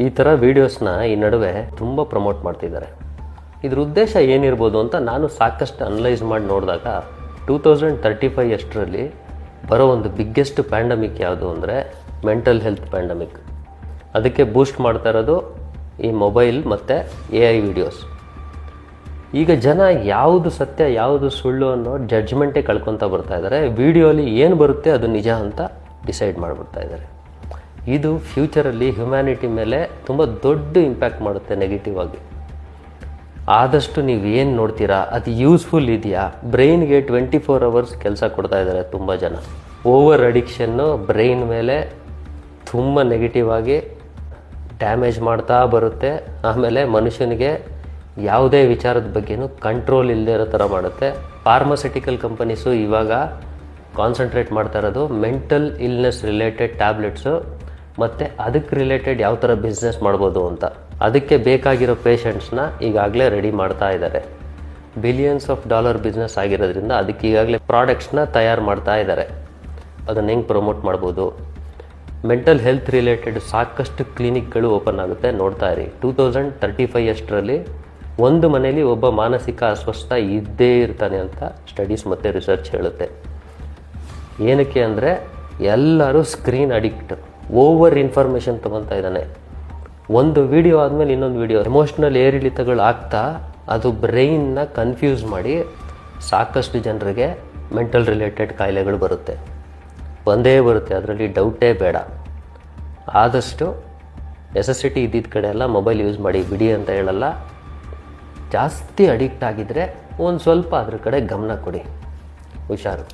ಈ ಥರ ವೀಡಿಯೋಸ್ನ ಈ ನಡುವೆ ತುಂಬ ಪ್ರಮೋಟ್ ಮಾಡ್ತಿದ್ದಾರೆ. ಇದ್ರ ಉದ್ದೇಶ ಏನಿರ್ಬೋದು ಅಂತ ನಾನು ಸಾಕಷ್ಟು ಅನಲೈಸ್ ಮಾಡಿ ನೋಡಿದಾಗ 2035 ಅಷ್ಟರಲ್ಲಿ ಬರೋ ಒಂದು ಬಿಗ್ಗೆಸ್ಟ್ ಪ್ಯಾಂಡಮಿಕ್ ಯಾವುದು ಅಂದರೆ ಮೆಂಟಲ್ ಹೆಲ್ತ್ ಪ್ಯಾಂಡಮಿಕ್. ಅದಕ್ಕೆ ಬೂಸ್ಟ್ ಮಾಡ್ತಾ ಇರೋದು ಈ ಮೊಬೈಲ್ ಮತ್ತು AI ವಿಡಿಯೋಸ್. ಈಗ ಜನ ಯಾವುದು ಸತ್ಯ ಯಾವುದು ಸುಳ್ಳು ಅನ್ನೋ ಜಡ್ಜ್ಮೆಂಟೇ ಕಳ್ಕೊತಾ ಬರ್ತಾ ಇದ್ದಾರೆ. ವಿಡಿಯೋಲಿ ಏನು ಬರುತ್ತೆ ಅದು ನಿಜ ಅಂತ ಡಿಸೈಡ್ ಮಾಡಿಬಿಡ್ತಾ ಇದ್ದಾರೆ. ಇದು ಫ್ಯೂಚರಲ್ಲಿ ಹ್ಯುಮ್ಯಾನಿಟಿ ಮೇಲೆ ತುಂಬ ದೊಡ್ಡ ಇಂಪ್ಯಾಕ್ಟ್ ಮಾಡುತ್ತೆ ನೆಗೆಟಿವ್ ಆಗಿ. ಆದಷ್ಟು ನೀವು ಏನು ನೋಡ್ತೀರಾ ಅದು ಯೂಸ್ಫುಲ್ ಇದೆಯಾ? ಬ್ರೈನ್ಗೆ 24 hours ಕೆಲಸ ಕೊಡ್ತಾ ಇದ್ದಾರೆ ತುಂಬ ಜನ. ಓವರ್ ಅಡಿಕ್ಷನ್ನು ಬ್ರೈನ್ ಮೇಲೆ ತುಂಬ ನೆಗೆಟಿವ್ ಆಗಿ ಡ್ಯಾಮೇಜ್ ಮಾಡ್ತಾ ಬರುತ್ತೆ. ಆಮೇಲೆ ಮನುಷ್ಯನಿಗೆ ಯಾವುದೇ ವಿಚಾರದ ಬಗ್ಗೆನೂ ಕಂಟ್ರೋಲ್ ಇಲ್ಲದೆ ಇರೋ ಥರ ಮಾಡುತ್ತೆ. ಫಾರ್ಮಸ್ಯೂಟಿಕಲ್ ಕಂಪನೀಸು ಇವಾಗ ಕಾನ್ಸಂಟ್ರೇಟ್ ಮಾಡ್ತಾ ಇರೋದು ಮೆಂಟಲ್ ಇಲ್ನೆಸ್ ರಿಲೇಟೆಡ್ ಟ್ಯಾಬ್ಲೆಟ್ಸು ಮತ್ತು ಅದಕ್ಕೆ ರಿಲೇಟೆಡ್ ಯಾವ ಥರ ಬಿಸ್ನೆಸ್ ಮಾಡ್ಬೋದು ಅಂತ. ಅದಕ್ಕೆ ಬೇಕಾಗಿರೋ ಪೇಷಂಟ್ಸ್ನ ಈಗಾಗಲೇ ರೆಡಿ ಮಾಡ್ತಾ ಇದ್ದಾರೆ. ಬಿಲಿಯನ್ಸ್ ಆಫ್ ಡಾಲರ್ ಬಿಸ್ನೆಸ್ ಆಗಿರೋದ್ರಿಂದ ಅದಕ್ಕೆ ಈಗಾಗಲೇ ಪ್ರಾಡಕ್ಟ್ಸ್ನ ತಯಾರು ಮಾಡ್ತಾ ಇದ್ದಾರೆ. ಅದನ್ನು ಹೆಂಗೆ ಪ್ರಮೋಟ್ ಮಾಡ್ಬೋದು. ಮೆಂಟಲ್ ಹೆಲ್ತ್ ರಿಲೇಟೆಡ್ ಸಾಕಷ್ಟು ಕ್ಲಿನಿಕ್ಗಳು ಓಪನ್ ಆಗುತ್ತೆ, ನೋಡ್ತಾ ಇರಿ. 2035 ಅಷ್ಟರಲ್ಲಿ ಒಂದು ಮನೇಲಿ ಒಬ್ಬ ಮಾನಸಿಕ ಅಸ್ವಸ್ಥ ಇದ್ದೇ ಇರ್ತಾನೆ ಅಂತ ಸ್ಟಡೀಸ್ ಮತ್ತು ರಿಸರ್ಚ್ ಹೇಳುತ್ತೆ. ಏನಕ್ಕೆ ಅಂದರೆ ಎಲ್ಲರೂ ಸ್ಕ್ರೀನ್ ಅಡಿಕ್ಟ್, ಓವರ್ ಇನ್ಫಾರ್ಮೇಷನ್ ತೊಗೊತಾ ಇದ್ದಾನೆ. ಒಂದು ವಿಡಿಯೋ ಆದಮೇಲೆ ಇನ್ನೊಂದು ವಿಡಿಯೋ, ಎಮೋಷ್ನಲ್ ಏರಿಳಿತಗಳು ಆಗ್ತಾ ಅದು ಬ್ರೈನ್ನ ಕನ್ಫ್ಯೂಸ್ ಮಾಡಿ ಸಾಕಷ್ಟು ಜನರಿಗೆ ಮೆಂಟಲ್ ರಿಲೇಟೆಡ್ ಕಾಯಿಲೆಗಳು ಬರುತ್ತೆ. ಒಂದೇ ಬರುತ್ತೆ, ಅದರಲ್ಲಿ ಡೌಟೇ ಬೇಡ. ಆದಷ್ಟು ನೆಸೆಸಿಟಿ ಇದ್ದಿದ್ದ ಕಡೆ ಎಲ್ಲ ಮೊಬೈಲ್ ಯೂಸ್ ಮಾಡಿ, ಬಿಡಿ ಅಂತ ಹೇಳಲ್ಲ. ಜಾಸ್ತಿ ಅಡಿಕ್ಟ್ ಆಗಿದ್ದರೆ ಒಂದು ಸ್ವಲ್ಪ ಅದ್ರ ಕಡೆ ಗಮನ ಕೊಡಿ, ಹುಷಾರು.